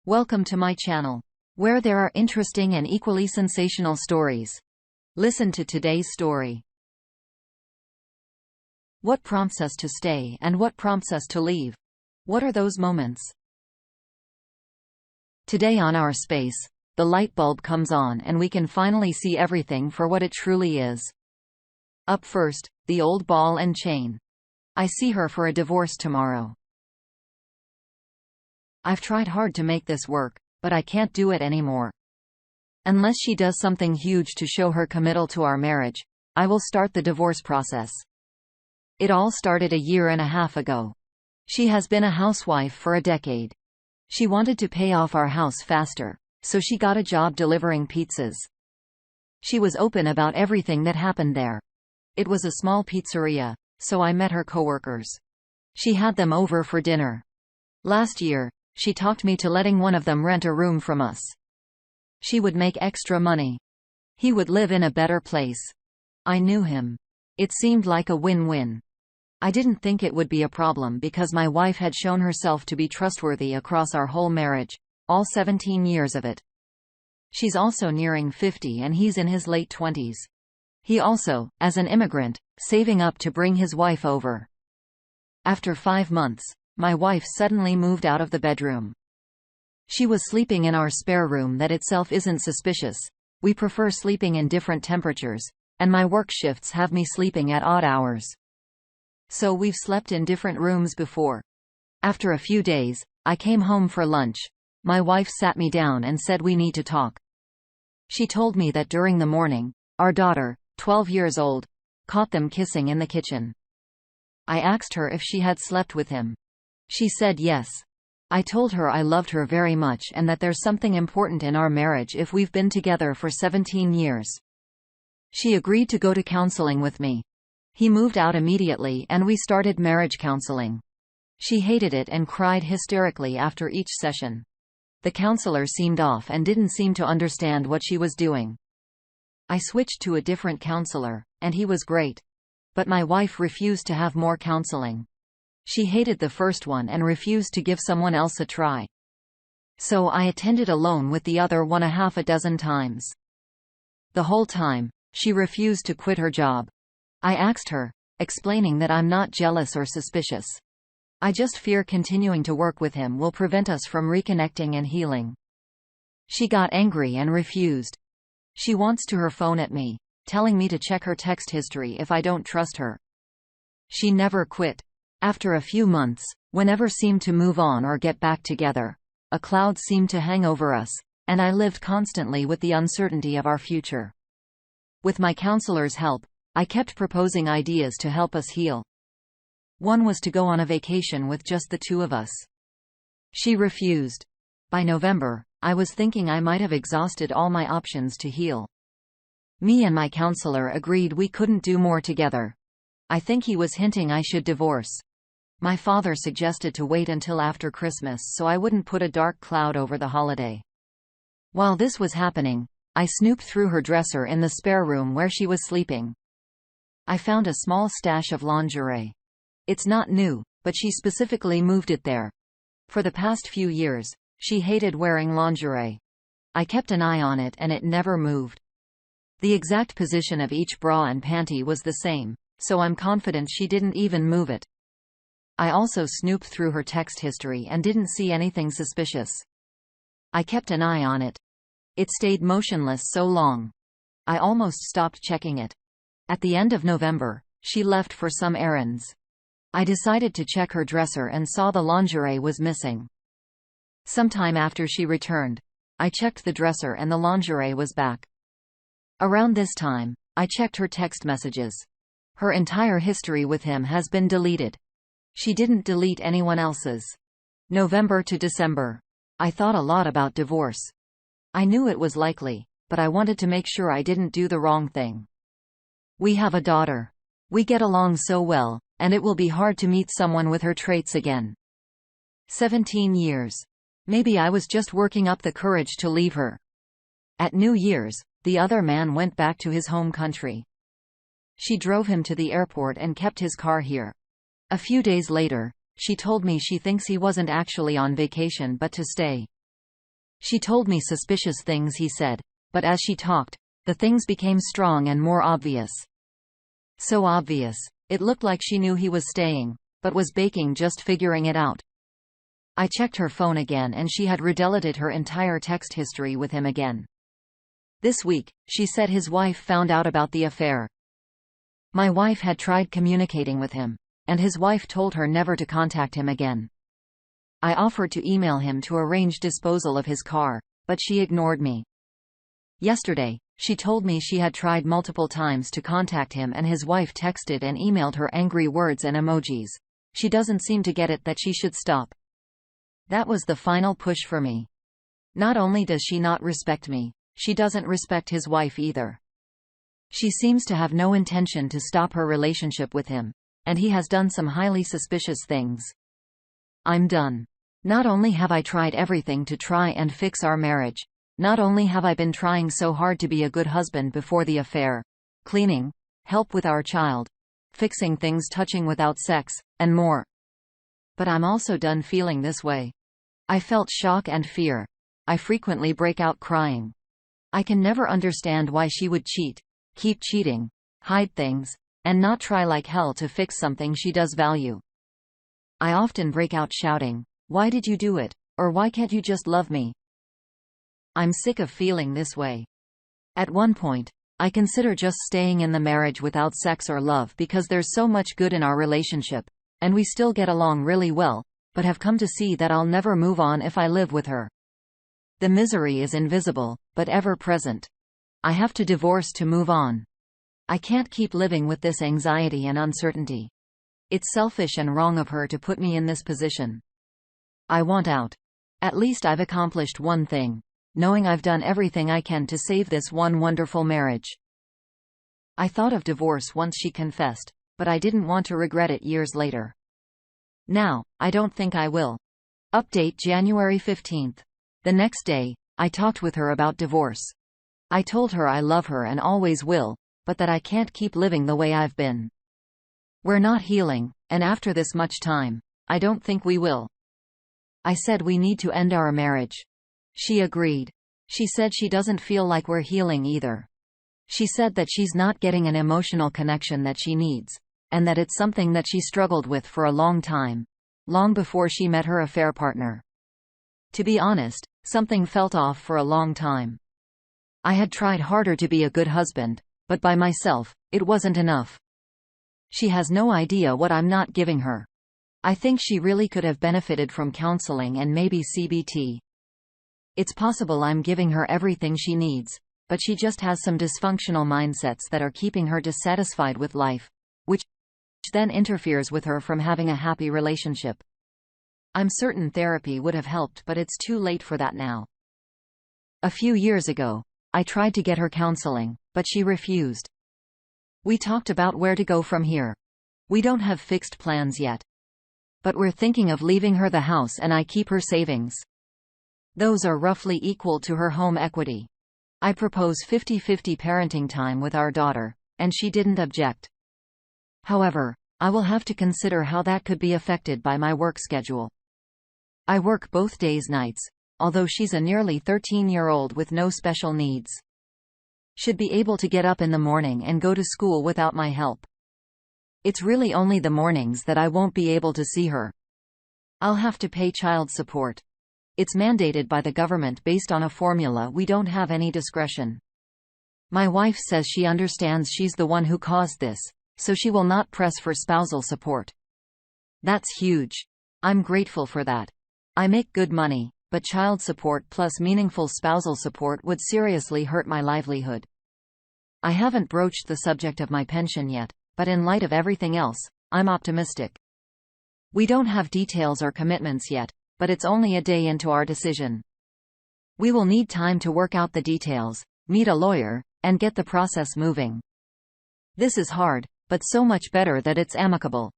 Welcome to my channel, where there are interesting and equally sensational stories. Listen to today's story. What prompts us to stay and what prompts us to leave? What are those moments? Today on our space, the light bulb comes on and we can finally see everything for what it truly is. Up first, the old ball and chain. I see her for a divorce tomorrow. I've tried hard to make this work, but I can't do it anymore. Unless she does something huge to show her committal to our marriage, I will start the divorce process. It all started a year and a half ago. She has been a housewife for a decade. She wanted to pay off our house faster, so she got a job delivering pizzas. She was open about everything that happened there. It was a small pizzeria, so I met her coworkers. She had them over for dinner. Last year, she talked me to letting one of them rent a room from us. She would make extra money. He would live in a better place. I knew him. It seemed like a win-win. I didn't think it would be a problem because my wife had shown herself to be trustworthy across our whole marriage, all 17 years of it. She's also nearing 50 and he's in his late 20s. He also, as an immigrant, saving up to bring his wife over. After 5 months, my wife suddenly moved out of the bedroom. She was sleeping in our spare room that itself isn't suspicious. We prefer sleeping in different temperatures, and my work shifts have me sleeping at odd hours. So we've slept in different rooms before. After a few days, I came home for lunch. My wife sat me down and said we need to talk. She told me that during the morning, our daughter, 12 years old, caught them kissing in the kitchen. I asked her if she had slept with him. She said yes. I told her I loved her very much and that there's something important in our marriage if we've been together for 17 years. She agreed to go to counseling with me. He moved out immediately and we started marriage counseling. She hated it and cried hysterically after each session. The counselor seemed off and didn't seem to understand what she was doing. I switched to a different counselor, and he was great. But my wife refused to have more counseling. She hated the first one and refused to give someone else a try. So I attended alone with the other one a half a dozen times. The whole time, she refused to quit her job. I asked her, explaining that I'm not jealous or suspicious. I just fear continuing to work with him will prevent us from reconnecting and healing. She got angry and refused. She wants to her phone at me, telling me to check her text history if I don't trust her. She never quit. After a few months, whenever seemed to move on or get back together, a cloud seemed to hang over us, and I lived constantly with the uncertainty of our future. With my counselor's help, I kept proposing ideas to help us heal. One was to go on a vacation with just the two of us. She refused. By November, I was thinking I might have exhausted all my options to heal. Me and my counselor agreed we couldn't do more together. I think he was hinting I should divorce. My father suggested to wait until after Christmas so I wouldn't put a dark cloud over the holiday. While this was happening, I snooped through her dresser in the spare room where she was sleeping. I found a small stash of lingerie. It's not new, but she specifically moved it there. For the past few years, she hated wearing lingerie. I kept an eye on it and it never moved. The exact position of each bra and panty was the same, so I'm confident she didn't even move it. I also snooped through her text history and didn't see anything suspicious. I kept an eye on it. It stayed motionless so long. I almost stopped checking it. At the end of November, she left for some errands. I decided to check her dresser and saw the lingerie was missing. Sometime after she returned, I checked the dresser and the lingerie was back. Around this time, I checked her text messages. Her entire history with him has been deleted. She didn't delete anyone else's. November to December. I thought a lot about divorce. I knew it was likely, but I wanted to make sure I didn't do the wrong thing. We have a daughter. We get along so well, and it will be hard to meet someone with her traits again. 17 years. Maybe I was just working up the courage to leave her. At New Year's, the other man went back to his home country. She drove him to the airport and kept his car here. A few days later, she told me she thinks he wasn't actually on vacation but to stay. She told me suspicious things, he said, but as she talked, the things became strong and more obvious. So obvious. It looked like she knew he was staying, but was baking, just figuring it out. I checked her phone again and she had redeleted her entire text history with him again. This week, she said his wife found out about the affair. My wife had tried communicating with him, and his wife told her never to contact him again. I offered to email him to arrange disposal of his car, but she ignored me. Yesterday, she told me she had tried multiple times to contact him and his wife texted and emailed her angry words and emojis. She doesn't seem to get it that she should stop. That was the final push for me. Not only does she not respect me, she doesn't respect his wife either. She seems to have no intention to stop her relationship with him, and he has done some highly suspicious things. I'm done. Not only have I tried everything to try and fix our marriage, not only have I been trying so hard to be a good husband before the affair, cleaning, help with our child, fixing things touching without sex, and more. But I'm also done feeling this way. I felt shock and fear. I frequently break out crying. I can never understand why she would cheat, keep cheating, hide things, and not try like hell to fix something she does value. I often break out shouting, "Why did you do it? Or why can't you just love me?" I'm sick of feeling this way. At one point, I consider just staying in the marriage without sex or love because there's so much good in our relationship, and we still get along really well, but have come to see that I'll never move on if I live with her. The misery is invisible, but ever present. I have to divorce to move on. I can't keep living with this anxiety and uncertainty. It's selfish and wrong of her to put me in this position. I want out. At least I've accomplished one thing, knowing I've done everything I can to save this one wonderful marriage. I thought of divorce once she confessed, but I didn't want to regret it years later. Now, I don't think I will. Update January 15th. The next day, I talked with her about divorce. I told her I love her and always will, but that I can't keep living the way I've been. We're not healing, and after this much time, I don't think we will. I said we need to end our marriage. She agreed. She said she doesn't feel like we're healing either. She said that she's not getting an emotional connection that she needs, and that it's something that she struggled with for a long time, long before she met her affair partner. To be honest, something felt off for a long time. I had tried harder to be a good husband, but by myself, it wasn't enough. She has no idea what I'm not giving her. I think she really could have benefited from counseling and maybe CBT. It's possible I'm giving her everything she needs, but she just has some dysfunctional mindsets that are keeping her dissatisfied with life, which then interferes with her from having a happy relationship. I'm certain therapy would have helped, but it's too late for that now. A few years ago, I tried to get her counseling, but she refused. We talked about where to go from here. We don't have fixed plans yet. But we're thinking of leaving her the house and I keep her savings. Those are roughly equal to her home equity. I propose 50-50 parenting time with our daughter, and she didn't object. However, I will have to consider how that could be affected by my work schedule. I work both days nights, although she's a nearly 13-year-old with no special needs. Should be able to get up in the morning and go to school without my help. It's really only the mornings that I won't be able to see her. I'll have to pay child support. It's mandated by the government based on a formula. We don't have any discretion. My wife says she understands she's the one who caused this, so she will not press for spousal support. That's huge. I'm grateful for that. I make good money, but child support plus meaningful spousal support would seriously hurt my livelihood. I haven't broached the subject of my pension yet, but in light of everything else, I'm optimistic. We don't have details or commitments yet, but it's only a day into our decision. We will need time to work out the details, meet a lawyer, and get the process moving. This is hard, but so much better that it's amicable.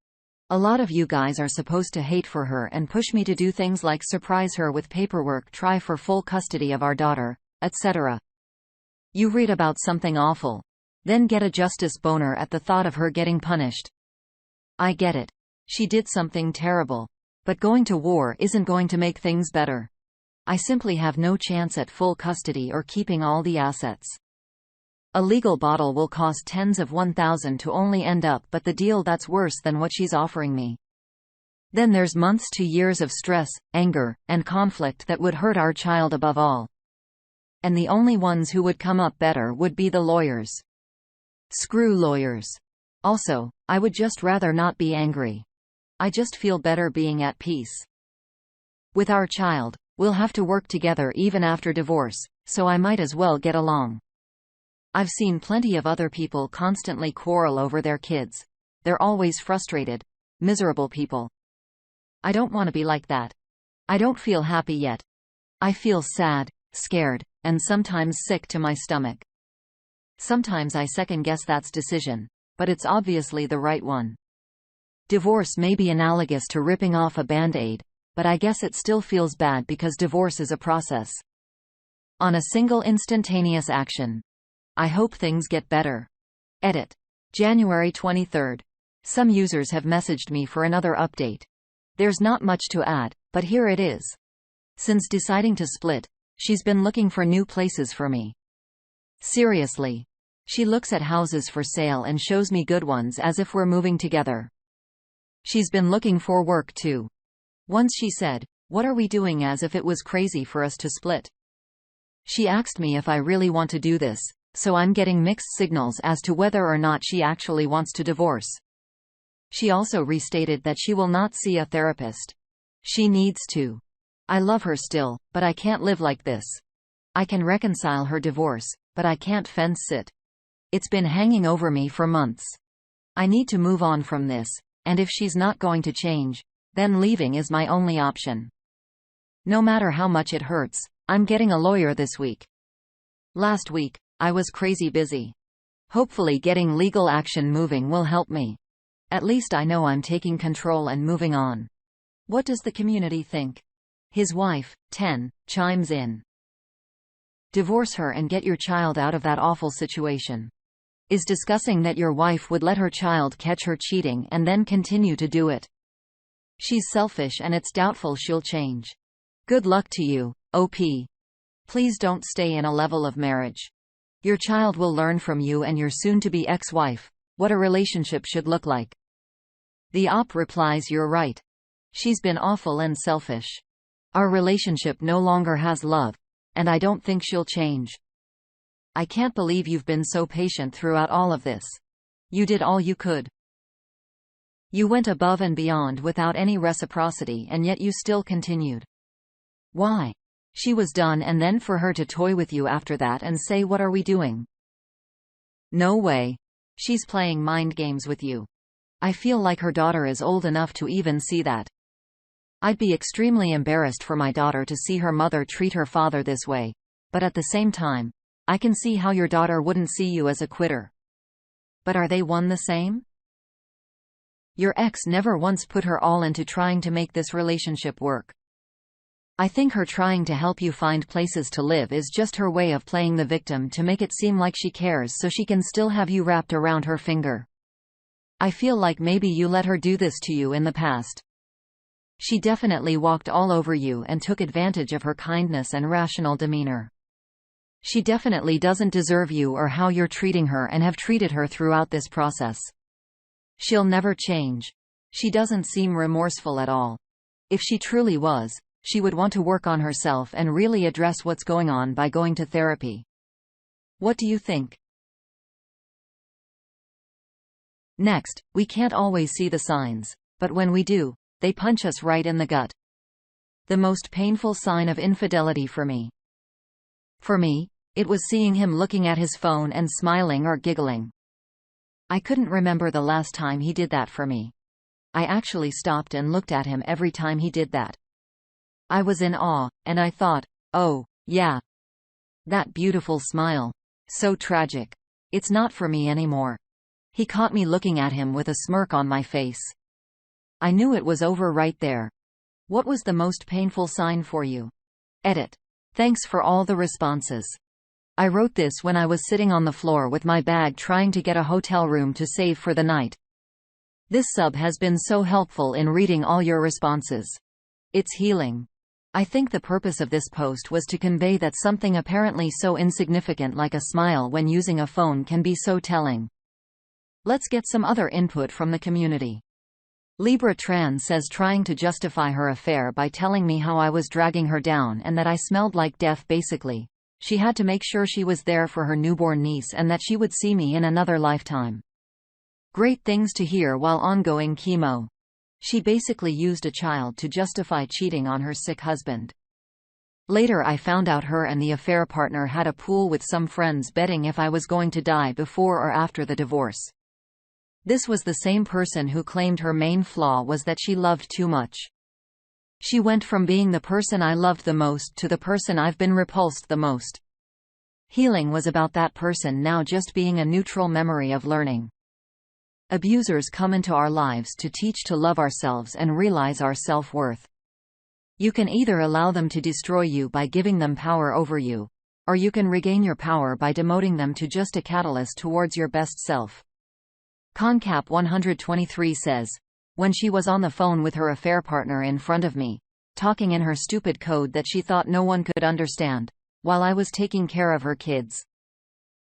A lot of you guys are supposed to hate for her and push me to do things like surprise her with paperwork, try for full custody of our daughter, etc. You read about something awful, then get a justice boner at the thought of her getting punished. I get it. She did something terrible. But going to war isn't going to make things better. I simply have no chance at full custody or keeping all the assets. A legal battle will cost tens of 1,000 to only end up but the deal that's worse than what she's offering me. Then there's months to years of stress, anger, and conflict that would hurt our child above all. And the only ones who would come up better would be the lawyers. Screw lawyers. Also, I would just rather not be angry. I just feel better being at peace. With our child, we'll have to work together even after divorce, so I might as well get along. I've seen plenty of other people constantly quarrel over their kids. They're always frustrated, miserable people. I don't want to be like that. I don't feel happy yet. I feel sad, scared, and sometimes sick to my stomach. Sometimes I second-guess that decision, but it's obviously the right one. Divorce may be analogous to ripping off a Band-Aid, but I guess it still feels bad because divorce is a process. On a single instantaneous action. I hope things get better. Edit. January 23. Some users have messaged me for another update. There's not much to add, but here it is. Since deciding to split, she's been looking for new places for me. Seriously. She looks at houses for sale and shows me good ones as if we're moving together. She's been looking for work too. Once she said, "What are we doing?" as if it was crazy for us to split. She asked me if I really want to do this, so I'm getting mixed signals as to whether or not she actually wants to divorce. She also restated that she will not see a therapist. She needs to. I love her still, but I can't live like this. I can reconcile her divorce, but I can't fence sit. It's been hanging over me for months. I need to move on from this, and if she's not going to change, then leaving is my only option. No matter how much it hurts, I'm getting a lawyer this week. Last week, I was crazy busy. Hopefully getting legal action moving will help me. At least I know I'm taking control and moving on. What does the community think? His wife, 10, chimes in. Divorce her and get your child out of that awful situation. Is discussing that your wife would let her child catch her cheating and then continue to do it. She's selfish and it's doubtful she'll change. Good luck to you, OP. Please don't stay in a level of marriage. Your child will learn from you and your soon-to-be ex-wife what a relationship should look like. The OP replies, "You're right. She's been awful and selfish. Our relationship no longer has love, and I don't think she'll change. I can't believe you've been so patient throughout all of this. You did all you could. You went above and beyond without any reciprocity and yet you still continued. Why? She was done and then for her to toy with you after that and say, 'What are we doing?' No way. She's playing mind games with you. I feel like her daughter is old enough to even see that. I'd be extremely embarrassed for my daughter to see her mother treat her father this way, but at the same time, I can see how your daughter wouldn't see you as a quitter. But are they one the same? Your ex never once put her all into trying to make this relationship work. I think her trying to help you find places to live is just her way of playing the victim to make it seem like she cares so she can still have you wrapped around her finger. I feel like maybe you let her do this to you in the past. She definitely walked all over you and took advantage of her kindness and rational demeanor. She definitely doesn't deserve you or how you're treating her and have treated her throughout this process. She'll never change. She doesn't seem remorseful at all. If she truly was, she would want to work on herself and really address what's going on by going to therapy. What do you think? Next, we can't always see the signs, but when we do, they punch us right in the gut. The most painful sign of infidelity for me. For me, it was seeing him looking at his phone and smiling or giggling. I couldn't remember the last time he did that for me. I actually stopped and looked at him every time he did that. I was in awe, and I thought, oh, yeah. That beautiful smile. So tragic. It's not for me anymore. He caught me looking at him with a smirk on my face. I knew it was over right there. What was the most painful sign for you? Edit. Thanks for all the responses. I wrote this when I was sitting on the floor with my bag trying to get a hotel room to save for the night. This sub has been so helpful in reading all your responses. It's healing. I think the purpose of this post was to convey that something apparently so insignificant like a smile when using a phone can be so telling. Let's get some other input from the community. Libra Trans says trying to justify her affair by telling me how I was dragging her down and that I smelled like death basically. She had to make sure she was there for her newborn niece and that she would see me in another lifetime. Great things to hear while ongoing chemo. She basically used a child to justify cheating on her sick husband. Later I found out her and the affair partner had a pool with some friends betting if I was going to die before or after the divorce. This was the same person who claimed her main flaw was that she loved too much. She went from being the person I loved the most to the person I've been repulsed the most. Healing was about that person now just being a neutral memory of learning. Abusers come into our lives to teach to love ourselves and realize our self-worth. You can either allow them to destroy you by giving them power over you, or you can regain your power by demoting them to just a catalyst towards your best self. Concap 123 says, when she was on the phone with her affair partner in front of me, talking in her stupid code that she thought no one could understand, while I was taking care of her kids.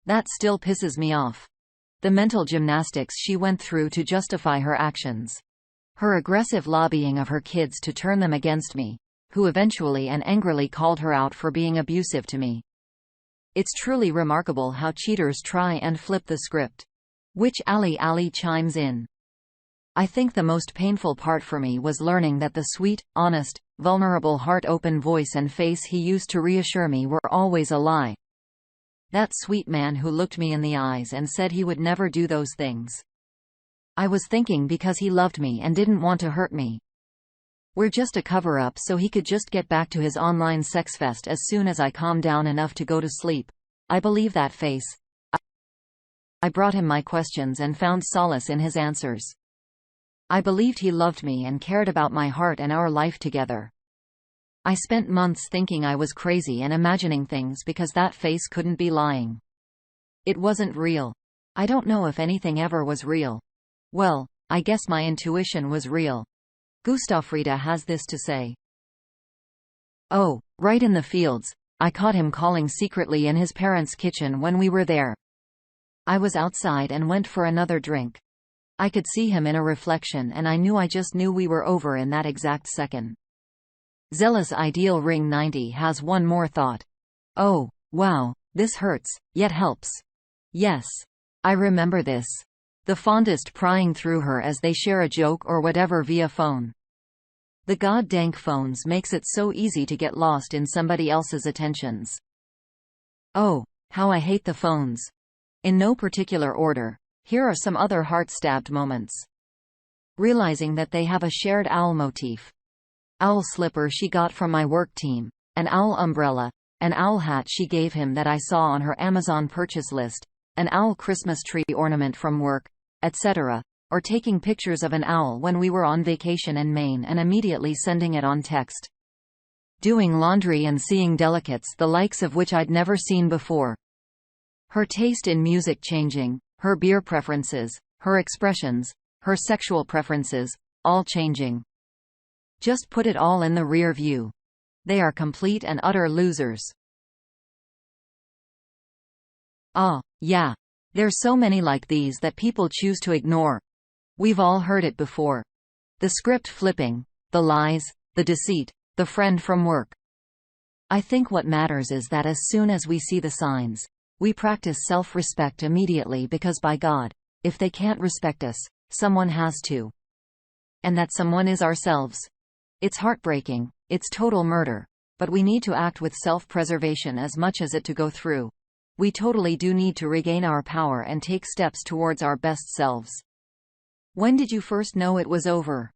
That still pisses me off. The mental gymnastics she went through to justify her actions. Her aggressive lobbying of her kids to turn them against me, who eventually and angrily called her out for being abusive to me. It's truly remarkable how cheaters try and flip the script. Which Ali chimes in. I think the most painful part for me was learning that the sweet, honest, vulnerable heart-open voice and face he used to reassure me were always a lie. That sweet man who looked me in the eyes and said he would never do those things. I was thinking because he loved me and didn't want to hurt me. We're just a cover-up so he could just get back to his online sex fest as soon as I calmed down enough to go to sleep. I believe that face. I brought him my questions and found solace in his answers. I believed he loved me and cared about my heart and our life together. I spent months thinking I was crazy and imagining things because that face couldn't be lying. It wasn't real. I don't know if anything ever was real. Well, I guess my intuition was real. Gustafrida has this to say. Oh, right in the fields, I caught him calling secretly in his parents' kitchen when we were there. I was outside and went for another drink. I could see him in a reflection and I just knew we were over in that exact second. Zealous Ideal Ring 90 has one more thought. Oh, wow, this hurts, yet helps. Yes. I remember this. The fondest prying through her as they share a joke or whatever via phone. The god-dank phones makes it so easy to get lost in somebody else's attentions. Oh, how I hate the phones. In no particular order, here are some other heart-stabbed moments. Realizing that they have a shared owl motif. Owl slipper she got from my work team, an owl umbrella, an owl hat she gave him that I saw on her Amazon purchase list, an owl Christmas tree ornament from work, etc., or taking pictures of an owl when we were on vacation in Maine and immediately sending it on text. Doing laundry and seeing delicates the likes of which I'd never seen before. Her taste in music changing, her beer preferences, her expressions, her sexual preferences, all changing. Just put it all in the rear view. They are complete and utter losers. Ah, yeah. There's so many like these that people choose to ignore. We've all heard it before. The script flipping, the lies, the deceit, the friend from work. I think what matters is that as soon as we see the signs, we practice self-respect immediately because by God, if they can't respect us, someone has to. And that someone is ourselves. It's heartbreaking, it's total murder, but we need to act with self-preservation as much as it to go through. We totally do need to regain our power and take steps towards our best selves. When did you first know it was over?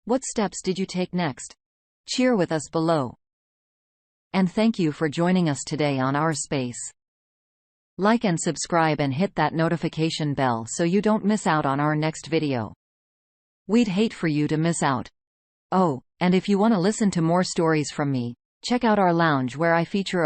What steps did you take next? Cheer with us below. And thank you for joining us today on our space. Like and subscribe and hit that notification bell so you don't miss out on our next video. We'd hate for you to miss out. Oh, and if you want to listen to more stories from me, check out our lounge where I feature